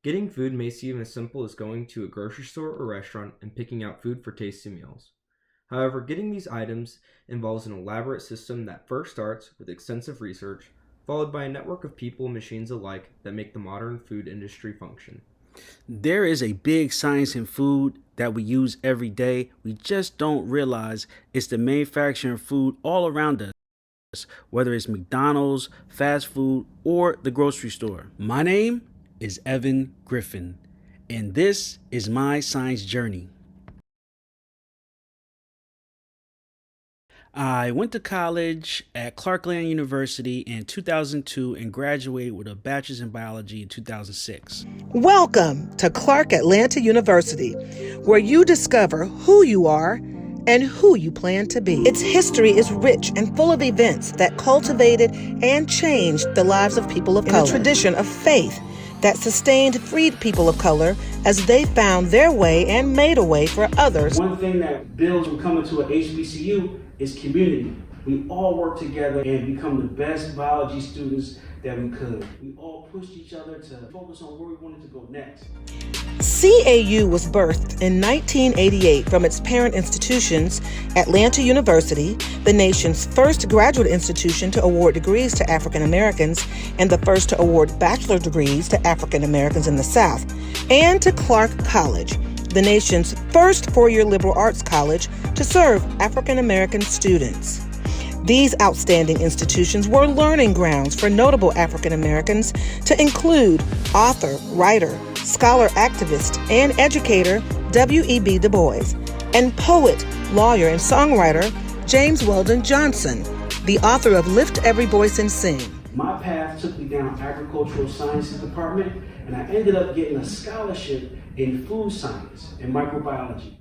Getting food may seem as simple as going to a grocery store or restaurant and picking out food for tasty meals. However, getting these items involves an elaborate system that first starts with extensive research, followed by a network of people and machines alike that make the modern food industry function. There is a big science in food that we use every day. We just don't realize it's the manufacturing of food all around us, whether it's McDonald's, fast food, or the grocery store. My name is Evan Griffin, and this is my science journey. I went to college at Clarkland University in 2002 and graduated with a bachelor's in biology in 2006. Welcome to Clark Atlanta University, where you discover who you are and who you plan to be. Its history is rich and full of events that cultivated and changed the lives of people of color. In a tradition of faith that sustained freed people of color as they found their way and made a way for others. One thing that builds from coming to an HBCU is community. We all work together and become the best biology students that we could. We all pushed each other to focus on where we wanted to go next. CAU was birthed in 1988 from its parent institutions, Atlanta University, the nation's first graduate institution to award degrees to African Americans and the first to award bachelor degrees to African Americans in the South, and to Clark College, the nation's first four-year liberal arts college to serve African American students. These outstanding institutions were learning grounds for notable African Americans to include author, writer, scholar, activist, and educator W.E.B. Du Bois, and poet, lawyer, and songwriter James Weldon Johnson, the author of Lift Every Voice and Sing. My path took me down agricultural sciences department, and I ended up getting a scholarship in food science and microbiology.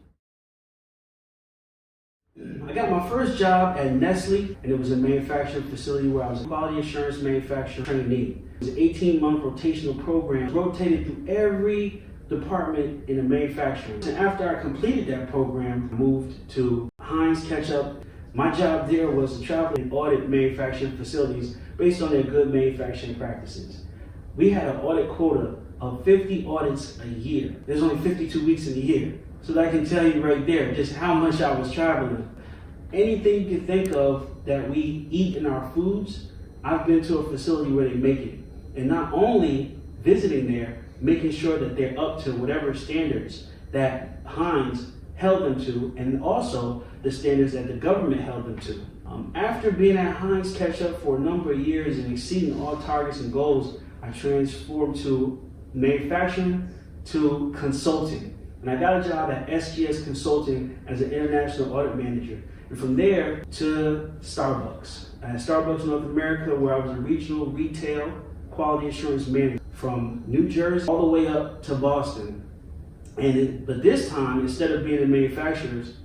I got my first job at Nestle, and it was a manufacturing facility where I was a quality assurance manufacturer trainee. It was an 18-month rotational program, rotated through every department in the manufacturing. And after I completed that program, I moved to Heinz Ketchup. My job there was to travel and audit manufacturing facilities based on their good manufacturing practices. We had an audit quota of 50 audits a year. There's only 52 weeks in a year. So that can tell you right there just how much I was traveling. Anything you can think of that we eat in our foods, I've been to a facility where they make it. And not only visiting there, making sure that they're up to whatever standards that Heinz held them to, and also the standards that the government held them to. After being at Heinz Ketchup for a number of years and exceeding all targets and goals, I transformed to manufacturing to consulting. And I got a job at SGS Consulting as an international audit manager. And from there to Starbucks. At Starbucks North America, where I was a regional retail quality assurance manager from New Jersey all the way up to Boston. But this time, instead of being in manufacturers,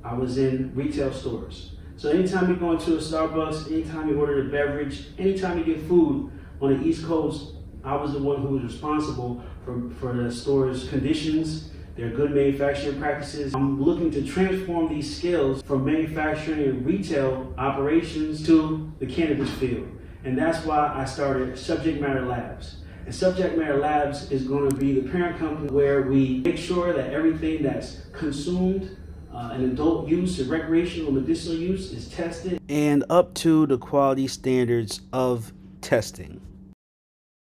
I was in retail stores. So anytime you go into a Starbucks, anytime you order a beverage, anytime you get food on the East Coast, I was the one who was responsible for the store's conditions, their good manufacturing practices. I'm looking to transform these skills from manufacturing and retail operations to the cannabis field. And that's why I started Subject Matter Labs. And Subject Matter Labs is going to be the parent company where we make sure that everything that's consumed in adult use and recreational medicinal use is tested and up to the quality standards of testing.